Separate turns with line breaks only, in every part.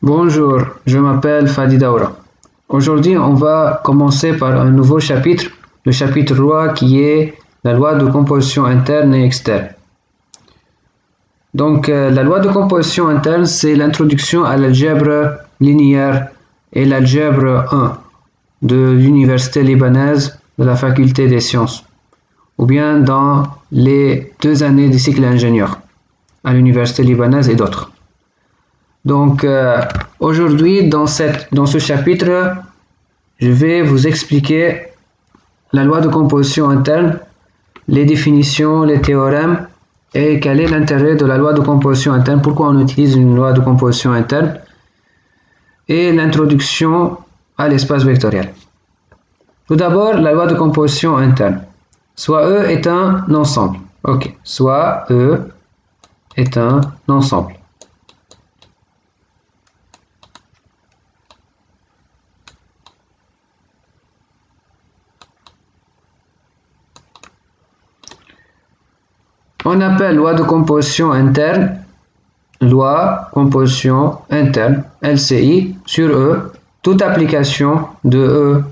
Bonjour, je m'appelle Fadi Daoura. Aujourd'hui, on va commencer par un nouveau chapitre, le chapitre 3 qui est la loi de composition interne et externe. Donc, la loi de composition interne, c'est l'introduction à l'algèbre linéaire et l'algèbre 1 de l'université libanaise de la faculté des sciences, ou bien dans les 2 années du cycle ingénieur à l'université libanaise et d'autres. Donc aujourd'hui dans ce chapitre, je vais vous expliquer la loi de composition interne, les définitions, les théorèmes et quel est l'intérêt de la loi de composition interne, pourquoi on utilise une loi de composition interne et l'introduction à l'espace vectoriel. Tout d'abord, la loi de composition interne. Soit E est un ensemble. Ok, soit E est un ensemble. On appelle loi de composition interne, loi composition interne, LCI, sur E, toute application de E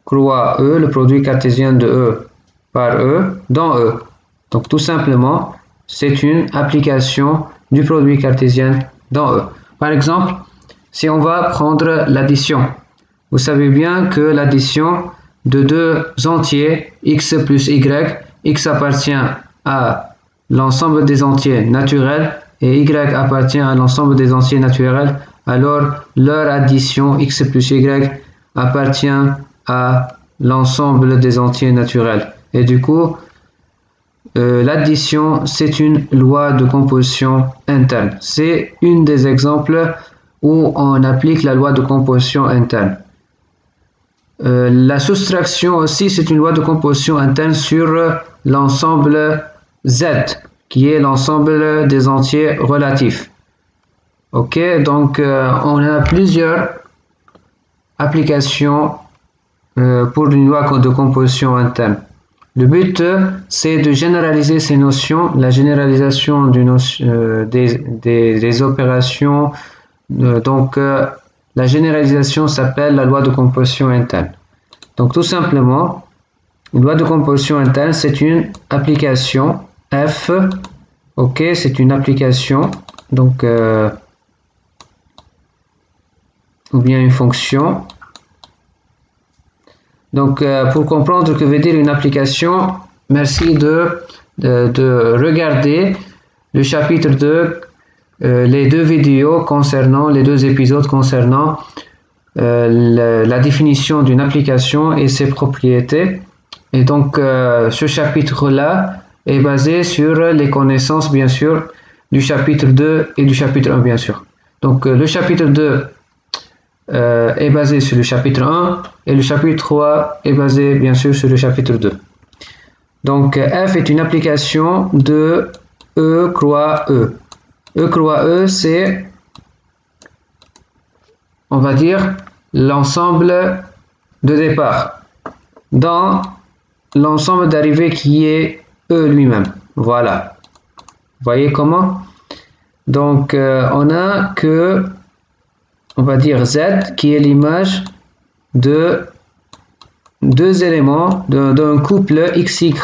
croix E, le produit cartésien de E par E, dans E. Donc tout simplement, c'est une application du produit cartésien dans E. Par exemple, si on va prendre l'addition, vous savez bien que l'addition de deux entiers, x plus y, x appartient à l'ensemble des entiers naturels et y appartient à l'ensemble des entiers naturels, alors leur addition x plus y appartient à l'ensemble des entiers naturels. Et du coup, l'addition, c'est une loi de composition interne. C'est un des exemples où on applique la loi de composition interne. La soustraction aussi, c'est une loi de composition interne sur l'ensemble Z, qui est l'ensemble des entiers relatifs. Ok, donc on a plusieurs applications pour une loi de composition interne. Le but, c'est de généraliser ces notions, la généralisation des opérations. La généralisation s'appelle la loi de composition interne. Donc tout simplement, une loi de composition interne, c'est une application F, ok, c'est une application, donc ou bien une fonction. Donc pour comprendre que veut dire une application, merci de regarder le chapitre 2, les deux vidéos concernant, les deux épisodes concernant la définition d'une application et ses propriétés. Et donc ce chapitre-là est basé sur les connaissances, bien sûr, du chapitre 2 et du chapitre 1, bien sûr. Donc le chapitre 2 est basé sur le chapitre 1 et le chapitre 3 est basé, bien sûr, sur le chapitre 2. Donc F est une application de E croix E. E croix E, c'est, on va dire, l'ensemble de départ dans l'ensemble d'arrivée qui est E lui-même. Voilà. Vous voyez comment? Donc, on a que, on va dire Z, qui est l'image de deux éléments d'un couple XY.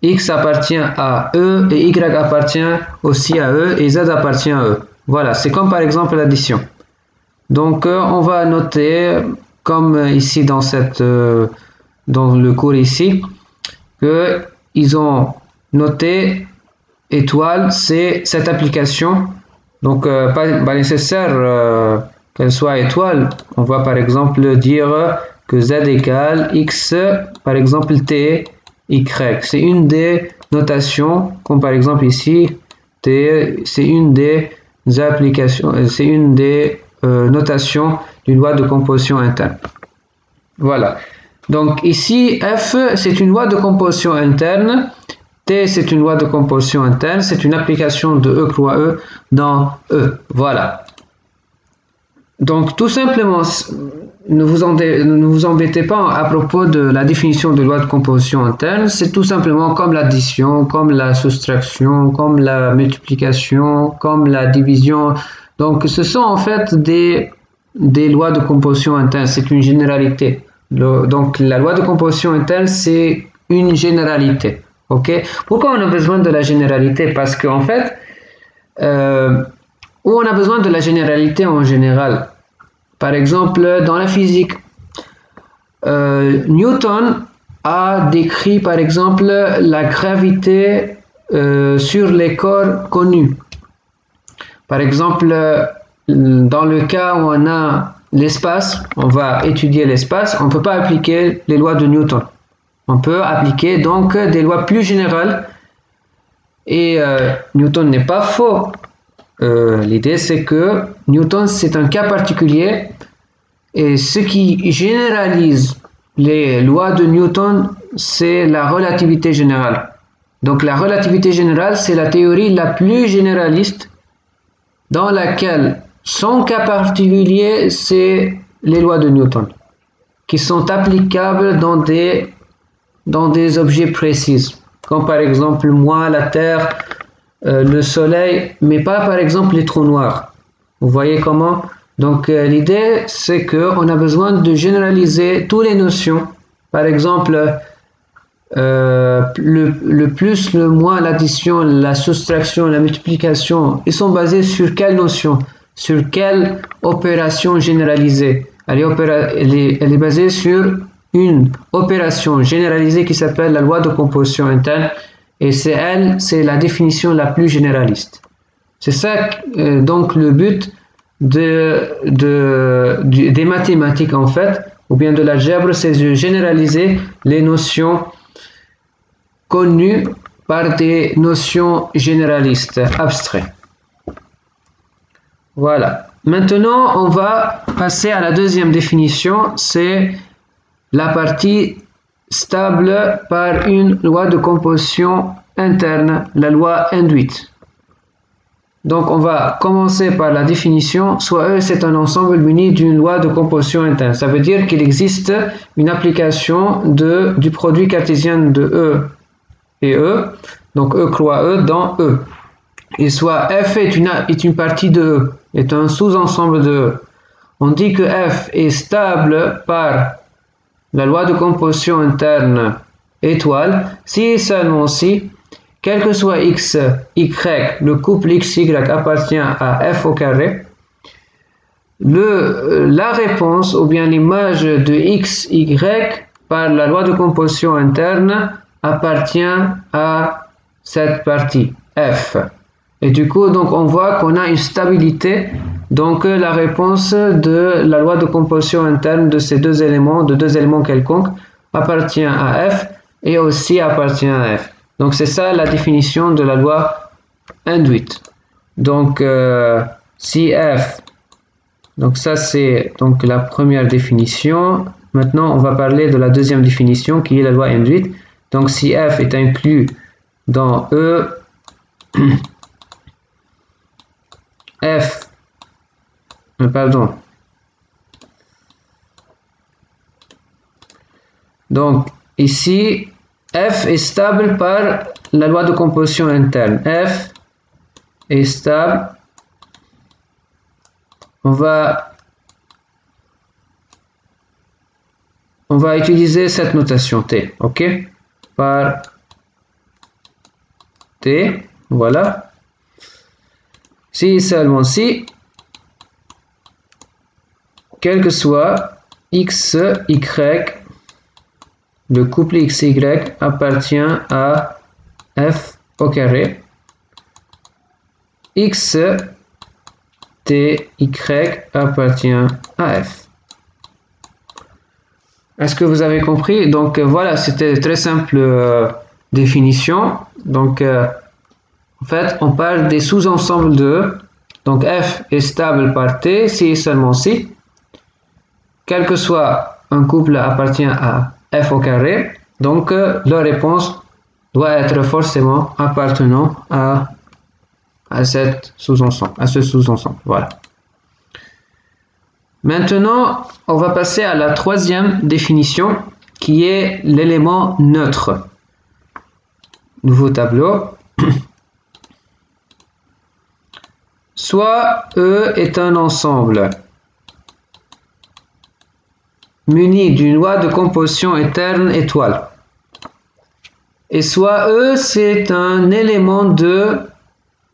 X appartient à E et Y appartient aussi à E et Z appartient à E. Voilà, c'est comme par exemple l'addition. Donc, on va noter, comme ici dans le cours ici, que ils ont noté étoile, c'est cette application. Donc pas nécessaire qu'elle soit étoile. On va par exemple dire que Z égale X, par exemple T, Y. C'est une des notations, comme par exemple ici, T, c'est une des applications, c'est une des notations d'une loi de composition interne. Voilà. Donc ici, F, c'est une loi de composition interne. T, c'est une loi de composition interne. C'est une application de E croix E dans E. Voilà. Donc tout simplement, ne vous embêtez pas à propos de la définition de loi de composition interne. C'est tout simplement comme l'addition, comme la soustraction, comme la multiplication, comme la division Donc, ce sont en fait des lois de composition interne. C'est une généralité. Donc, la loi de composition interne, c'est une généralité. Ok? Pourquoi on a besoin de la généralité? Parce qu'en fait, où on a besoin de la généralité en général. Par exemple, dans la physique, Newton a décrit par exemple la gravité sur les corps connus. Par exemple, dans le cas où on a l'espace, on va étudier l'espace, on ne peut pas appliquer les lois de Newton. On peut appliquer donc des lois plus générales et Newton n'est pas faux. L'idée c'est que Newton c'est un cas particulier et ce qui généralise les lois de Newton c'est la relativité générale. Donc la relativité générale c'est la théorie la plus généraliste dans laquelle son cas particulier c'est les lois de Newton qui sont applicables dans des objets précis comme par exemple moi, la Terre, le Soleil, mais pas par exemple les trous noirs. Vous voyez comment? Donc l'idée c'est qu'on a besoin de généraliser toutes les notions. Par exemple, le plus, le moins, l'addition, la soustraction, la multiplication, ils sont basés sur quelle notion? Sur quelle opération généralisée? Elle est basée sur une opération généralisée qui s'appelle la loi de composition interne et c'est la définition la plus généraliste. C'est ça donc le but des mathématiques en fait, ou bien de l'algèbre, c'est de généraliser les notions connues par des notions généralistes abstraites. Voilà. Maintenant, on va passer à la deuxième définition, c'est la partie stable par une loi de composition interne, la loi induite. Donc, on va commencer par la définition, soit E, c'est un ensemble muni d'une loi de composition interne. Ça veut dire qu'il existe une application du produit cartésien de E et E, donc E croix E dans E. Et soit F est une partie de E, est un sous-ensemble de E. On dit que F est stable par la loi de composition interne étoile si et seulement si, quel que soit x, y, le couple x, y appartient à f au carré, la réponse ou bien l'image de x, y par la loi de composition interne appartient à cette partie f. Et du coup, donc, on voit qu'on a une stabilité. Donc, la réponse de la loi de composition interne de ces deux éléments, de deux éléments quelconques, appartient à f et aussi appartient à f. Donc, c'est ça la définition de la loi induite. Donc, si f, donc ça c'est donc la première définition. Maintenant, on va parler de la deuxième définition qui est la loi induite. Donc, si f est inclus dans E, F, pardon. Donc, ici, F est stable par la loi de composition interne. F est stable. On va utiliser cette notation T, ok? Par T, voilà. Si seulement si, quel que soit x, y, le couple x, y appartient à f au carré. X, t, y appartient à f. Est-ce que vous avez compris? Donc voilà, c'était très simple définition. Donc en fait, on parle des sous-ensembles de E. Donc f est stable par t si et seulement si, quel que soit un couple appartient à f au carré. Donc leur réponse doit être forcément appartenant à ce sous-ensemble. Voilà. Maintenant, on va passer à la troisième définition qui est l'élément neutre. Nouveau tableau. soit E est un ensemble muni d'une loi de composition interne étoile. Et soit E, c'est un élément de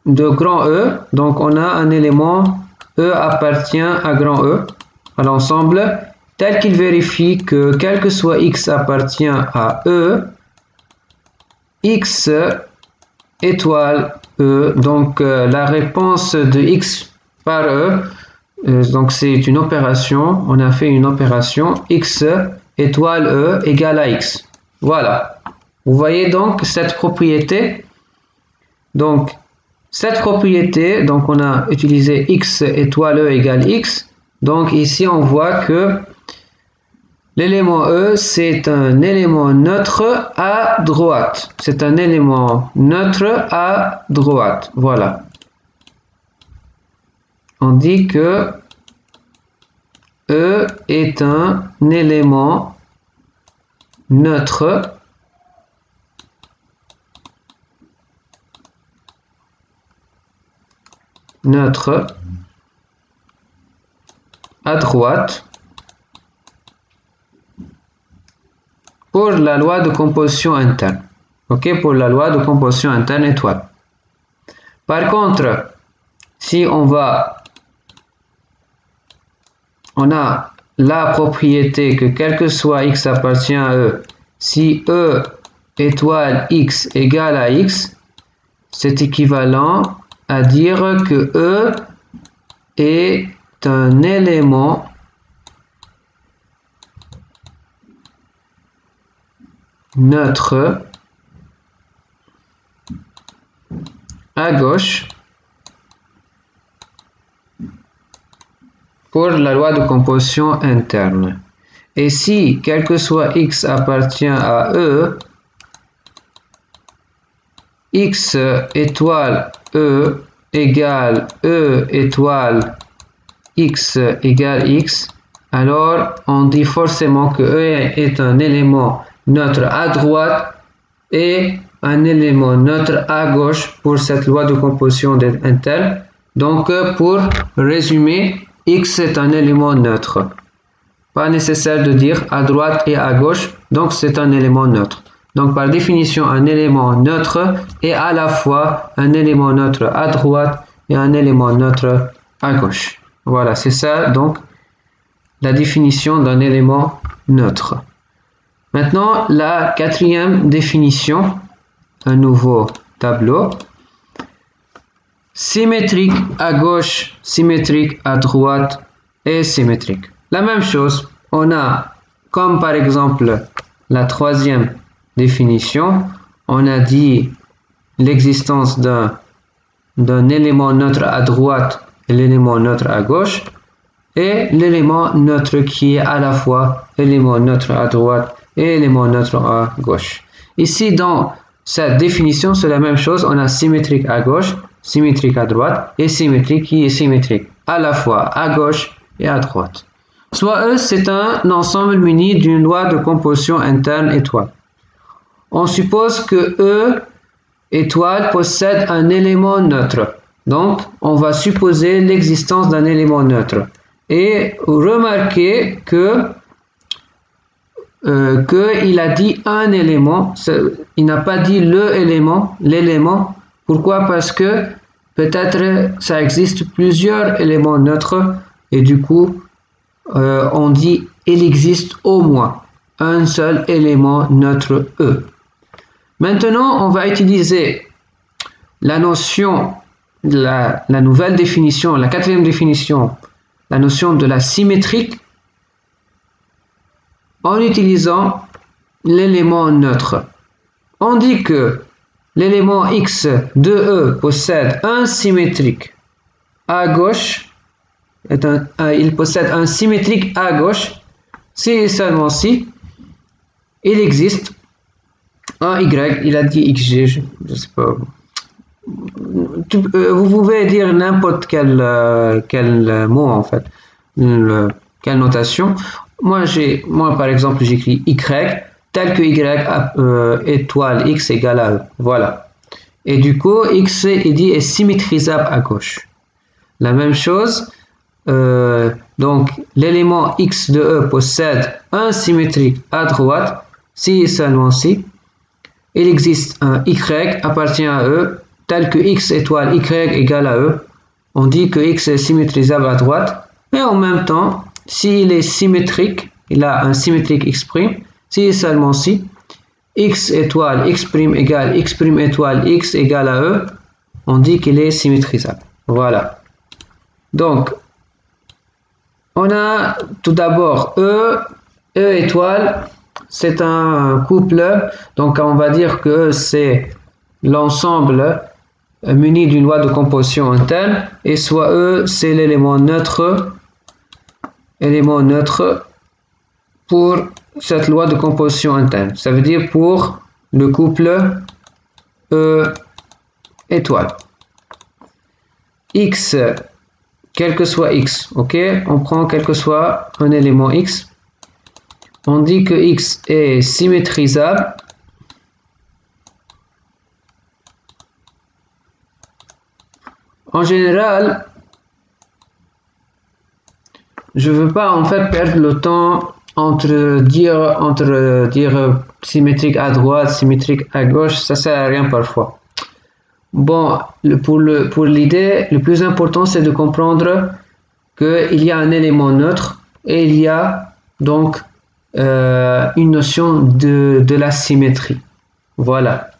grand E. Donc, on a un élément E appartient à grand E, à l'ensemble, tel qu'il vérifie que quel que soit X appartient à E, X étoile E. Donc, la réponse de X par E, donc c'est une opération, on a fait une opération X étoile E égale à X. Voilà. Vous voyez donc cette propriété. Donc, cette propriété, donc on a utilisé X étoile E égale X. Donc ici, on voit que l'élément E, c'est un élément neutre à droite. C'est un élément neutre à droite. Voilà. On dit que E est un élément neutre à droite pour la loi de composition interne. Ok, pour la loi de composition interne étoile. Par contre, si on a la propriété que quel que soit X appartient à E, si E étoile X égale à X, c'est équivalent à dire que E est un élément neutre à gauche pour la loi de composition interne. Et si quel que soit X appartient à E, X étoile E égale E étoile X égale X, alors on dit forcément que E est un élément neutre à droite et un élément neutre à gauche pour cette loi de composition interne. Donc, pour résumer, X est un élément neutre. Pas nécessaire de dire à droite et à gauche, donc c'est un élément neutre. Donc, par définition, un élément neutre est à la fois un élément neutre à droite et un élément neutre à gauche. Voilà, c'est ça, donc, la définition d'un élément neutre. Maintenant, la quatrième définition, un nouveau tableau. Symétrique à gauche, symétrique à droite et symétrique. La même chose, on a, comme par exemple, la troisième définition, on a dit l'existence d'un élément neutre à droite et l'élément neutre à gauche, et l'élément neutre qui est à la fois élément neutre à droite et élément neutre à gauche. Ici, dans cette définition, c'est la même chose, on a symétrique à gauche, symétrique à droite et symétrique qui est symétrique à la fois à gauche et à droite. Soit E, c'est un ensemble muni d'une loi de composition interne étoile. On suppose que E étoile possède un élément neutre. Donc, on va supposer l'existence d'un élément neutre. Et remarquez qu'il a dit un élément, il n'a pas dit l'élément. Pourquoi? Parce que peut-être ça existe plusieurs éléments neutres et du coup, on dit il existe au moins un seul élément neutre E. Maintenant, on va utiliser la notion, la nouvelle définition, la quatrième définition, la notion de la symétrique en utilisant l'élément neutre. On dit que l'élément X de E possède un symétrique à gauche, il possède un symétrique à gauche, si et seulement si il existe un Y, il a dit XG, je ne sais pas. Vous pouvez dire n'importe quel mot en fait, quelle notation. Moi par exemple j'écris Y tel que Y étoile X égale à E. Voilà. Et du coup X est symétrisable à gauche. la même chose. Donc, l'élément x de E possède un symétrique à droite, si et seulement si il existe un y appartient à E, tel que x étoile y égale à E. On dit que x est symétrisable à droite, mais en même temps, s'il est symétrique, il a un symétrique x', si et seulement si x étoile x' égale x' étoile x égale à E, on dit qu'il est symétrisable. Voilà. Donc, on a tout d'abord E étoile, c'est un couple, donc on va dire que c'est l'ensemble muni d'une loi de composition interne, et soit E, c'est l'élément neutre pour cette loi de composition interne. Ça veut dire pour le couple E étoile. X, quel que soit X, ok? On prend quel que soit un élément X. On dit que X est symétrisable en général. Je veux pas en fait perdre le temps entre dire symétrique à droite, symétrique à gauche, ça sert à rien parfois. Bon, pour l'idée, le plus important c'est de comprendre qu'il y a un élément neutre et il y a donc une notion de la symétrie. Voilà.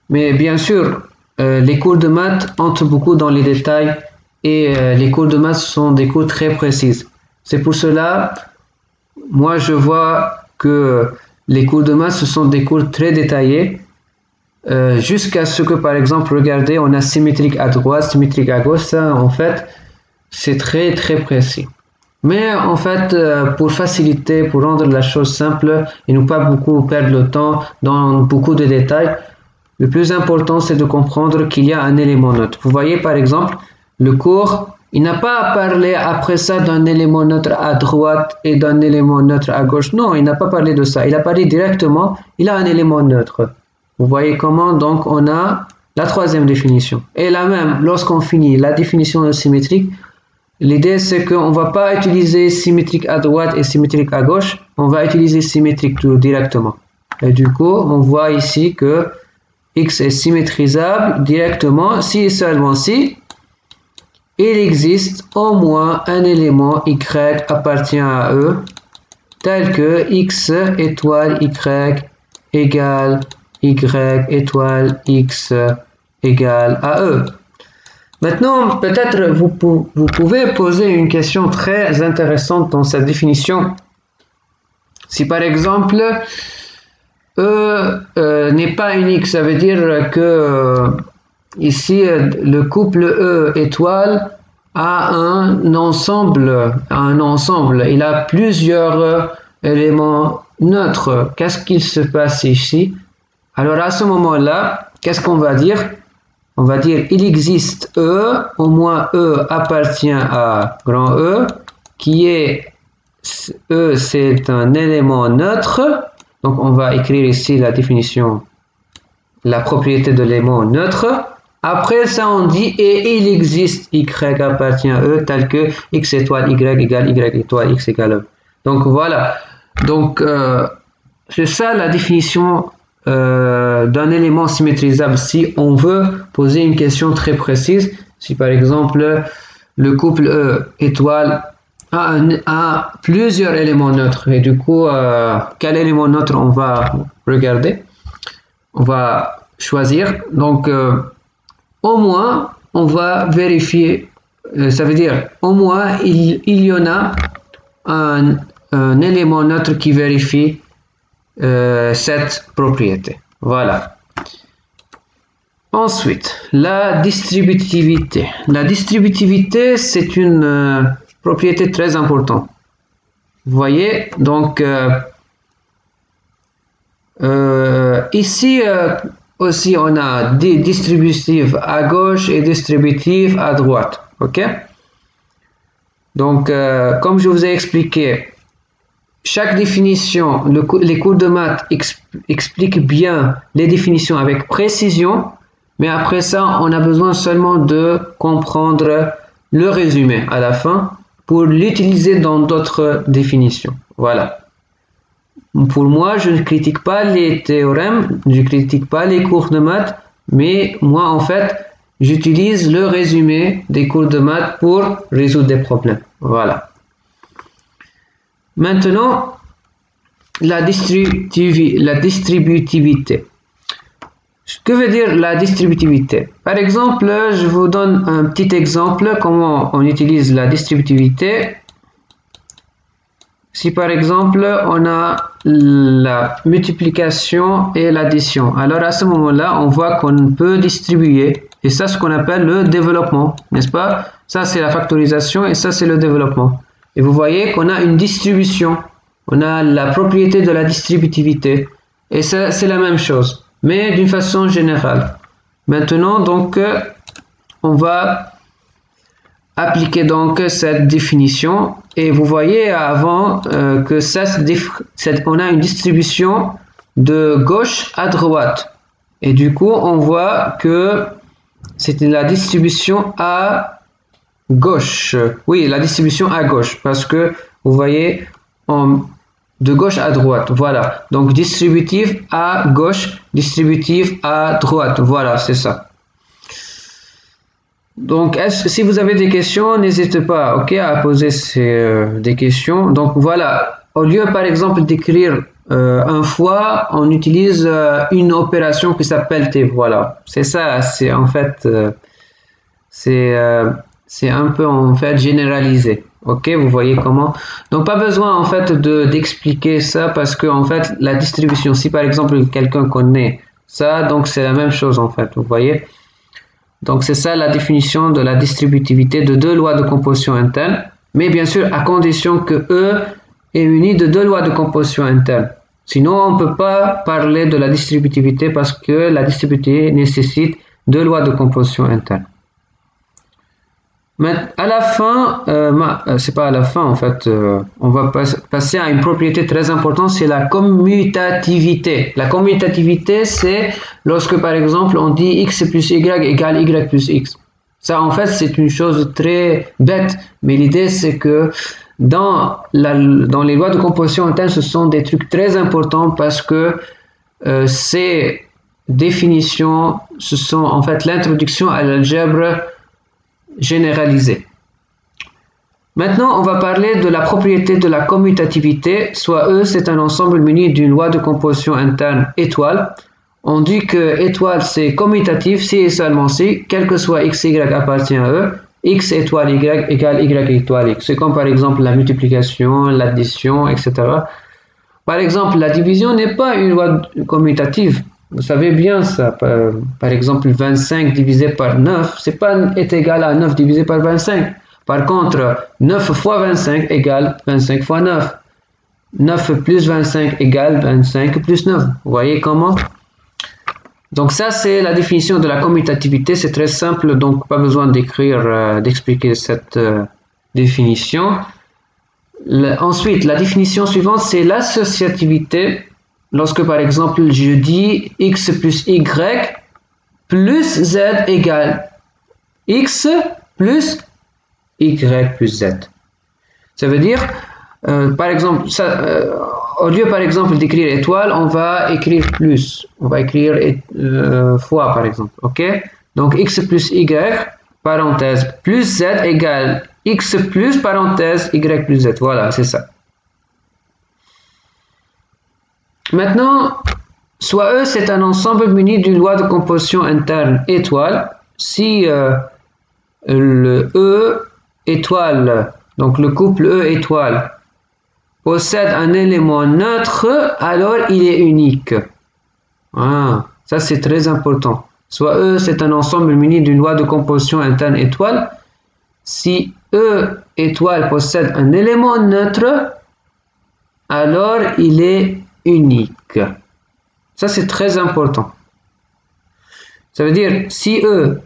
Mais bien sûr, les cours de maths entrent beaucoup dans les détails et les cours de maths sont des cours très précis. C'est pour cela, moi je vois que les cours de maths ce sont des cours très détaillés, jusqu'à ce que par exemple, regardez, on a symétrique à droite, symétrique à gauche, ça en fait c'est très précis. Mais en fait, pour faciliter, pour rendre la chose simple et ne pas beaucoup perdre le temps dans beaucoup de détails, le plus important c'est de comprendre qu'il y a un élément neutre. Vous voyez par exemple, le cours, il n'a pas à parler après ça d'un élément neutre à droite et d'un élément neutre à gauche. Non, il n'a pas parlé de ça. Il a parlé directement, il a un élément neutre. Vous voyez comment donc on a la troisième définition. Et là même, lorsqu'on finit la définition de symétrique, l'idée c'est qu'on ne va pas utiliser symétrique à droite et symétrique à gauche, on va utiliser symétrique tout directement. Et du coup, on voit ici que X est symétrisable directement si et seulement si il existe au moins un élément Y appartient à E, tel que X étoile Y égale Y étoile X égale à E. Maintenant, peut-être vous pouvez poser une question très intéressante dans cette définition. Si par exemple, E n'est pas unique, ça veut dire que ici, le couple E étoile a un ensemble, il a plusieurs éléments neutres. Qu'est-ce qu'il se passe ici? Alors à ce moment-là, qu'est-ce qu'on va dire? On va dire il existe E, au moins E appartient à grand E, qui est E, c'est un élément neutre. Donc on va écrire ici la définition, la propriété de l'élément neutre. Après ça, on dit et il existe Y appartient à E tel que X étoile Y égale Y étoile X égale E. Donc voilà. Donc c'est ça la définition d'un élément symétrisable si on veut poser une question très précise. Si par exemple le couple E étoile a plusieurs éléments neutres et du coup quel élément neutre on va regarder, on va choisir. Donc au moins on va vérifier, ça veut dire au moins il y en a un élément neutre qui vérifie cette propriété. Voilà. Ensuite, la distributivité. La distributivité, c'est une propriété très importante. Vous voyez, donc ici aussi on a des distributifs à gauche et distributifs à droite. Ok? Donc, comme je vous ai expliqué, chaque définition, les cours de maths expliquent bien les définitions avec précision, mais après ça, on a besoin seulement de comprendre le résumé à la fin pour l'utiliser dans d'autres définitions. Voilà. Pour moi, je ne critique pas les théorèmes, je ne critique pas les cours de maths, mais moi, en fait, j'utilise le résumé des cours de maths pour résoudre des problèmes. Voilà. Maintenant, la distributivité. Que veut dire la distributivité? Par exemple, je vous donne un petit exemple comment on utilise la distributivité. Si par exemple on a la multiplication et l'addition, alors à ce moment-là, on voit qu'on peut distribuer, et ça, ce qu'on appelle le développement, n'est-ce pas? Ça, c'est la factorisation et ça, c'est le développement. Et vous voyez qu'on a une distribution, on a la propriété de la distributivité, et ça, c'est la même chose, mais d'une façon générale. Maintenant, donc, on va appliquer donc cette définition et vous voyez avant que on a une distribution de gauche à droite et du coup on voit que c'est la distribution à gauche. Oui, la distribution à gauche parce que vous voyez de gauche à droite. Voilà, donc distributif à gauche, distributif à droite. Voilà, c'est ça. Donc, si vous avez des questions, n'hésitez pas, à poser des questions. Donc, voilà, au lieu, par exemple, d'écrire un fois, on utilise une opération qui s'appelle T. Voilà, c'est ça, c'est en fait, c'est un peu, en fait, généralisé. Vous voyez comment? Donc, pas besoin, en fait, d'expliquer ça parce que, en fait, la distribution, si par exemple, quelqu'un connaît ça, donc c'est la même chose, en fait, vous voyez? Donc, c'est ça la définition de la distributivité de deux lois de composition interne, mais bien sûr à condition que E est uni de deux lois de composition interne. Sinon, on ne peut pas parler de la distributivité parce que la distributivité nécessite deux lois de composition interne. Mais à la fin, c'est pas à la fin en fait, on va passer à une propriété très importante, c'est la commutativité. La commutativité, c'est lorsque par exemple on dit x plus y égale y plus x. Ça en fait c'est une chose très bête, mais l'idée c'est que dans les lois de composition interne, ce sont des trucs très importants parce que ces définitions, ce sont en fait l'introduction à l'algèbre généralisée. Maintenant, on va parler de la propriété de la commutativité, soit E, c'est un ensemble muni d'une loi de composition interne étoile. On dit que étoile, c'est commutatif si et seulement si, quel que soit x, y appartient à E, x étoile y égale y étoile x. C'est comme par exemple la multiplication, l'addition, etc. Par exemple, la division n'est pas une loi commutative. Vous savez bien ça, par exemple 25 divisé par 9, c'est pas est égal à 9 divisé par 25. Par contre, 9 fois 25 égale 25 fois 9. 9 plus 25 égale 25 plus 9. Vous voyez comment? Donc ça c'est la définition de la commutativité, c'est très simple, donc pas besoin d'expliquer cette définition. Ensuite, la définition suivante c'est l'associativité. Lorsque par exemple je dis x plus y plus z égale x plus y plus z. Ça veut dire, par exemple, au lieu par exemple d'écrire étoile, on va écrire plus. On va écrire fois par exemple. Donc x plus y, parenthèse, plus z égale x plus parenthèse y plus z. Voilà, c'est ça. Maintenant, soit E, c'est un ensemble muni d'une loi de composition interne étoile. Si le E étoile, donc le couple E étoile, possède un élément neutre, alors il est unique. Ça c'est très important. Soit E, c'est un ensemble muni d'une loi de composition interne étoile. Si E étoile possède un élément neutre, alors il est unique. Ça, c'est très important. Ça veut dire, si E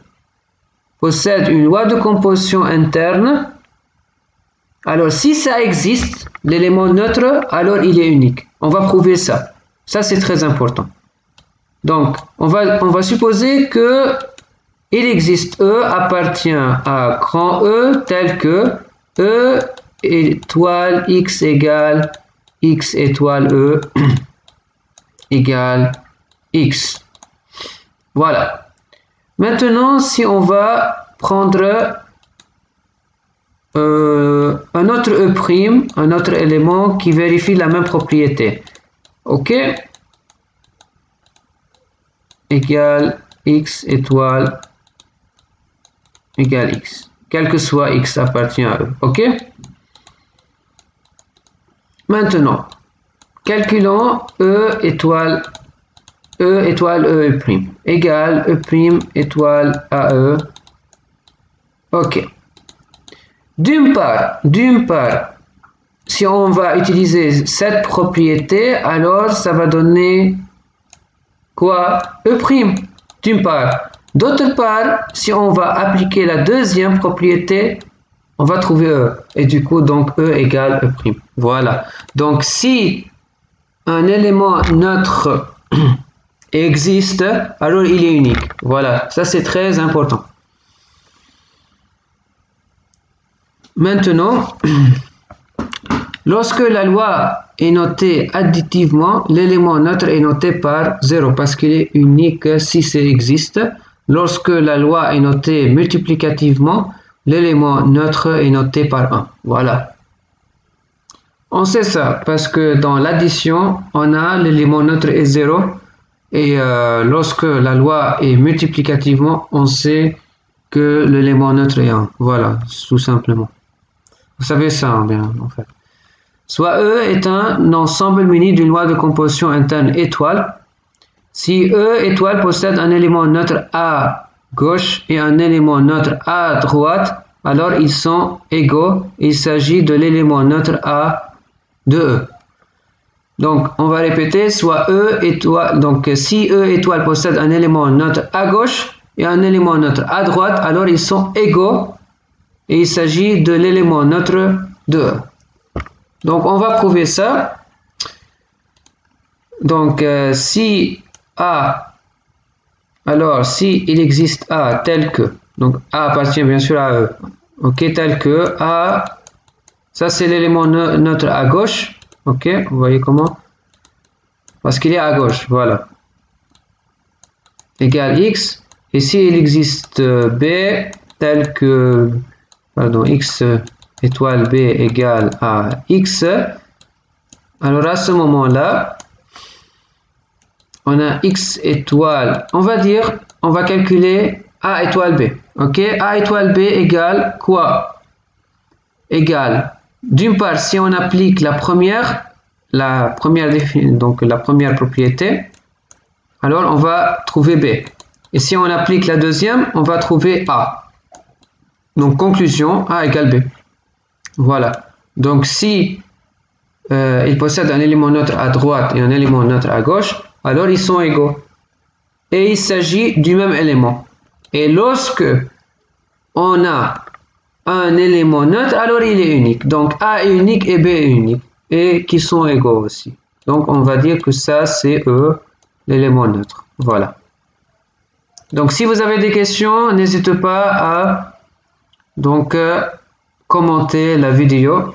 possède une loi de composition interne, alors si ça existe, l'élément neutre, alors il est unique. On va prouver ça. Ça, c'est très important. Donc, on va supposer que il existe E appartient à grand E tel que E étoile X égale X étoile E égale X. Voilà. Maintenant, si on va prendre un autre E', un autre élément qui vérifie la même propriété. OK? Égale X étoile égale X. Quel que soit X appartient à E. OK? Maintenant, calculons E étoile E' égale E' étoile AE. OK. D'une part, si on va utiliser cette propriété, alors ça va donner quoi? E', d'une part. D'autre part, si on va appliquer la deuxième propriété, on va trouver E. Et du coup, donc E égale E'. Voilà. Donc, si un élément neutre existe, alors il est unique. Voilà. Ça, c'est très important. Maintenant, lorsque la loi est notée additivement, l'élément neutre est noté par 0 parce qu'il est unique si ça existe. Lorsque la loi est notée multiplicativement, l'élément neutre est noté par 1. Voilà. On sait ça parce que dans l'addition, on a l'élément neutre est 0 et lorsque la loi est multiplicativement, on sait que l'élément neutre est 1. Voilà, tout simplement. Vous savez ça, bien, en fait. Soit E est un ensemble muni d'une loi de composition interne étoile. Si E étoile possède un élément neutre à gauche et un élément neutre à droite, alors ils sont égaux. Il s'agit de l'élément neutre A de E. Donc, on va répéter, soit E étoile. Donc, si E étoile possède un élément neutre à gauche et un élément neutre à droite, alors ils sont égaux. Et il s'agit de l'élément neutre de E. Donc, on va prouver ça. Donc, si A, alors si il existe A tel que, donc A appartient bien sûr à E, ok, tel que A, ça c'est l'élément neutre à gauche, ok, vous voyez comment? Parce qu'il est à gauche, voilà, égale X, et s'il existe B tel que, pardon, X étoile B égale à X, alors à ce moment-là, on a X étoile, on va calculer A étoile B, ok, A étoile B égale quoi? Égale, d'une part, si on applique la première propriété, alors on va trouver B. Et si on applique la deuxième, on va trouver A. Donc, conclusion, A égale B. Voilà. Donc, si il possède un élément neutre à droite et un élément neutre à gauche, alors ils sont égaux. Et il s'agit du même élément. Et lorsque on a un élément neutre, alors il est unique. Donc, A est unique et B est unique. Et qui sont égaux aussi. Donc, on va dire que ça, c'est E, l'élément neutre. Voilà. Donc, si vous avez des questions, n'hésitez pas à commenter la vidéo.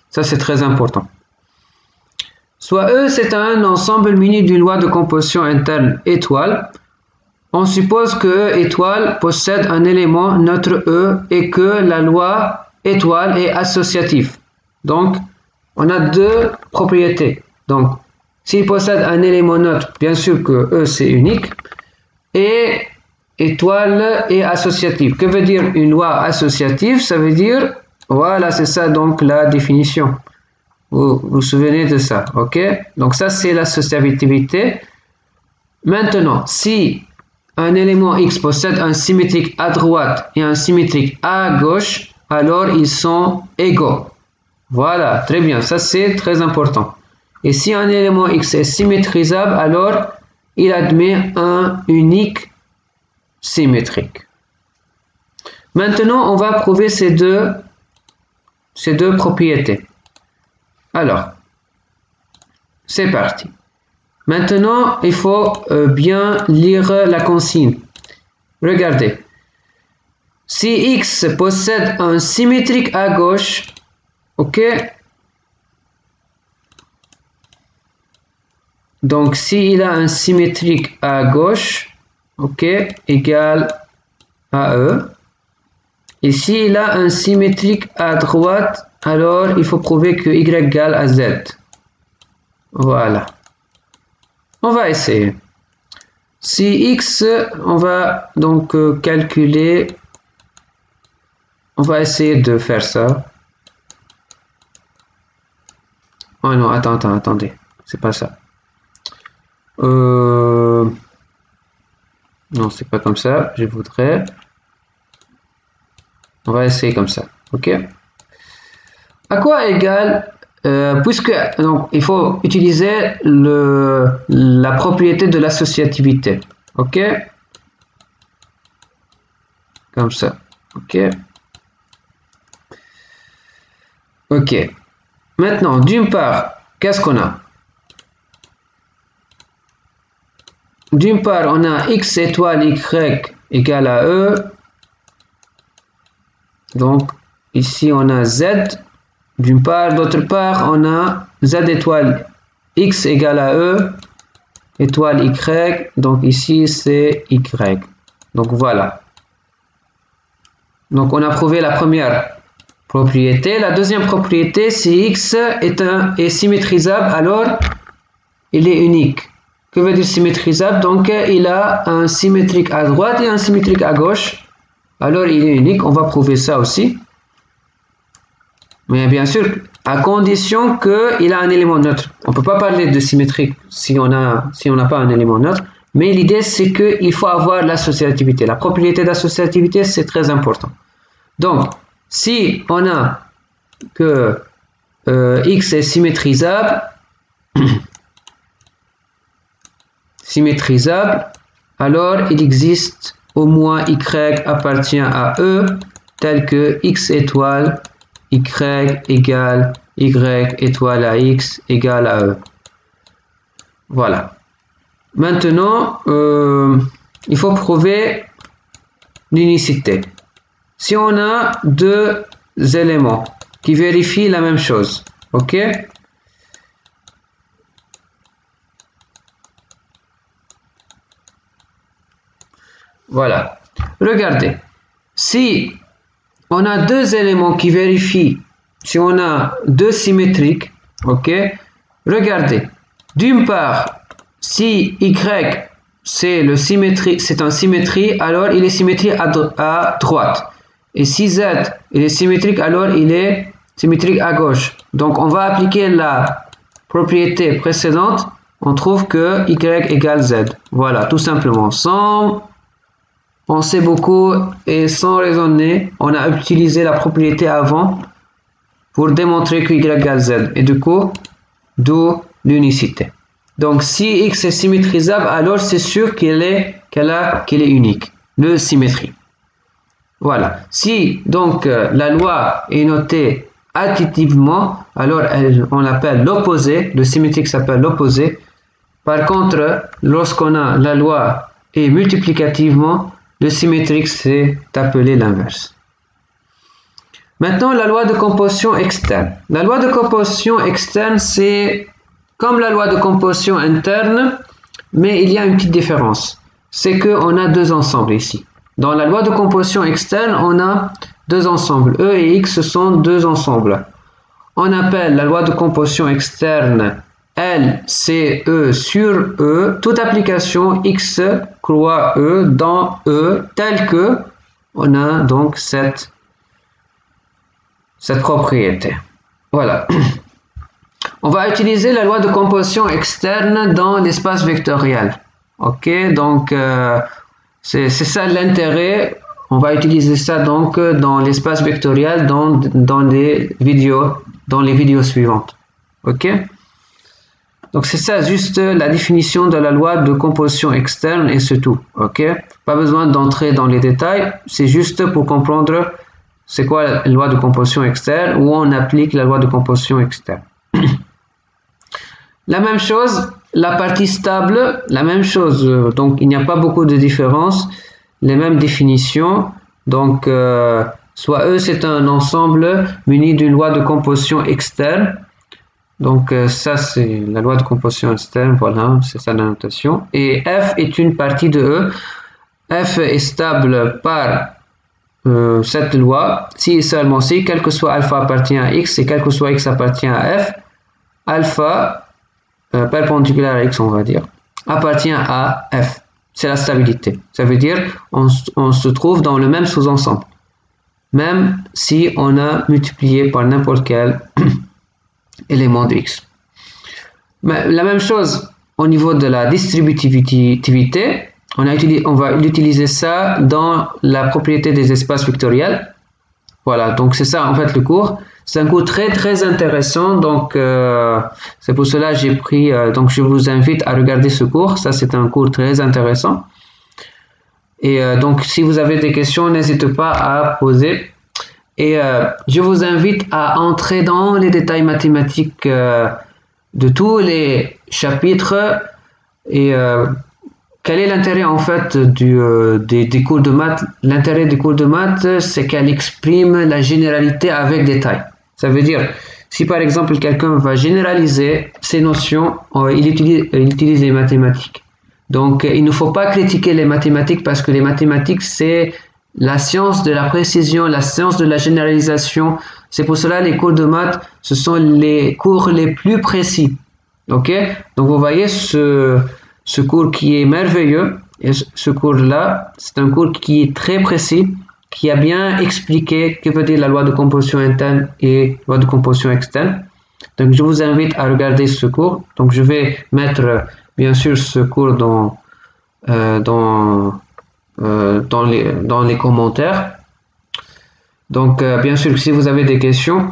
Ça, c'est très important. Soit E, c'est un ensemble muni d'une loi de composition interne étoile. On suppose que E étoile possède un élément neutre E et que la loi étoile est associative. Donc, on a deux propriétés. Donc, s'il possède un élément neutre, bien sûr que E c'est unique. Et étoile est associative. Que veut dire une loi associative? Ça veut dire, voilà, c'est ça donc la définition. Vous vous souvenez de ça, ok? Donc ça c'est l'associativité. Maintenant, si un élément X possède un symétrique à droite et un symétrique à gauche, alors ils sont égaux. Voilà, très bien, ça c'est très important. Et si un élément X est symétrisable, alors il admet un unique symétrique. Maintenant, on va prouver ces deux propriétés. Alors, c'est parti. Maintenant, il faut bien lire la consigne. regardez. Si X possède un symétrique à gauche, ok. Donc, s'il a un symétrique à gauche, ok, égal à E. Et s'il a un symétrique à droite, alors il faut prouver que Y égale à Z. Voilà. On va essayer. Si X, on va donc calculer. On va essayer de faire ça. Oh non, attendez. C'est pas ça. Non, c'est pas comme ça. Je voudrais. On va essayer comme ça. Ok. À quoi égale puisque donc il faut utiliser la propriété de l'associativité. Ok. Comme ça. Ok. Ok. Maintenant, d'une part, qu'est-ce qu'on a? D'une part, on a X étoile Y égale à E. Donc, ici, on a Z. D'une part, d'autre part, on a Z étoile X égale à E, étoile Y. Donc, ici, c'est Y. Donc, voilà. Donc, on a prouvé la première propriété. La deuxième propriété, si X est symétrisable, alors il est unique. Que veut dire symétrisable? Donc, il a un symétrique à droite et un symétrique à gauche. Alors, il est unique. On va prouver ça aussi. Mais bien sûr, à condition qu'il a un élément neutre. On ne peut pas parler de symétrique si on n'a pas un élément neutre. Mais l'idée, c'est qu'il faut avoir l'associativité. La propriété d'associativité, c'est très important. Donc, si on a que X est symétrisable, alors il existe au moins Y appartient à E, tel que X étoile Y égale Y étoile à X égale à E. Voilà. Maintenant, il faut prouver l'unicité. Si on a deux éléments qui vérifient la même chose, ok? Voilà. Regardez. Si on a deux éléments qui vérifient, si on a deux symétriques, ok? Regardez. D'une part, si Y c'est un symétrie, alors il est symétrique à droite. Et si Z il est symétrique, alors il est symétrique à gauche. Donc on va appliquer la propriété précédente. On trouve que Y égale Z. Voilà, tout simplement. Sans penser beaucoup et sans raisonner, on a utilisé la propriété avant pour démontrer que Y égale Z. Et du coup, d'où l'unicité. Donc si X est symétrisable, alors c'est sûr qu'elle est unique. Le symétrie. Voilà. Si donc la loi est notée additivement, alors on l'appelle l'opposé. Le symétrique s'appelle l'opposé. Par contre, lorsqu'on a la loi est multiplicativement, le symétrique c'est appelé l'inverse. Maintenant, la loi de composition externe. La loi de composition externe, c'est comme la loi de composition interne, mais il y a une petite différence. C'est qu'on a deux ensembles ici. Dans la loi de composition externe, on a deux ensembles. E et X sont deux ensembles. On appelle la loi de composition externe LCE sur E, toute application X croit E dans E, telle que on a donc cette propriété. Voilà. On va utiliser la loi de composition externe dans l'espace vectoriel. Ok, donc c'est ça l'intérêt. On va utiliser ça donc dans l'espace vectoriel dans les vidéos suivantes. Ok. Donc c'est ça juste la définition de la loi de composition externe et c'est tout. Ok. Pas besoin d'entrer dans les détails. C'est juste pour comprendre c'est quoi la loi de composition externe où on applique la loi de composition externe. La même chose, la partie stable, la même chose, donc il n'y a pas beaucoup de différence. les mêmes définitions. Donc, soit E, c'est un ensemble muni d'une loi de composition externe. Donc, ça, c'est la loi de composition externe. Voilà, c'est ça la notation. Et F est une partie de E. F est stable par cette loi si et seulement si, quel que soit alpha appartient à X et quel que soit X appartient à F, alpha perpendiculaire à X, on va dire, appartient à F. C'est la stabilité. Ça veut dire on se trouve dans le même sous-ensemble, même si on a multiplié par n'importe quel élément de X. Mais la même chose au niveau de la distributivité, on va utiliser ça dans la propriété des espaces vectoriels. Voilà, donc c'est ça en fait le cours. C'est un cours très intéressant, donc c'est pour cela que j'ai pris, donc je vous invite à regarder ce cours. Ça, c'est un cours très intéressant. Et donc si vous avez des questions, n'hésitez pas à poser. Et je vous invite à entrer dans les détails mathématiques de tous les chapitres. Et quel est l'intérêt en fait des cours de maths? L'intérêt des cours de maths, c'est qu'elle exprime la généralité avec détail. Ça veut dire, si par exemple quelqu'un va généraliser ces notions, il utilise les mathématiques. Donc il ne faut pas critiquer les mathématiques parce que les mathématiques, c'est la science de la précision, la science de la généralisation. C'est pour cela les cours de maths, ce sont les cours les plus précis. Ok? Donc vous voyez ce cours qui est merveilleux, et ce cours-là, c'est un cours qui est très précis, qui a bien expliqué que veut dire la loi de composition interne et loi de composition externe. Donc je vous invite à regarder ce cours. Donc je vais mettre bien sûr ce cours dans les commentaires. Donc bien sûr, si vous avez des questions,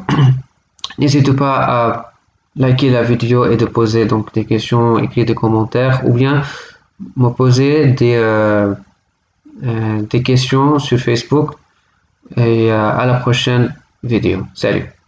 n'hésitez pas à liker la vidéo et de poser donc des questions, écrire des commentaires ou bien me poser des questions sur Facebook et à la prochaine vidéo. Salut!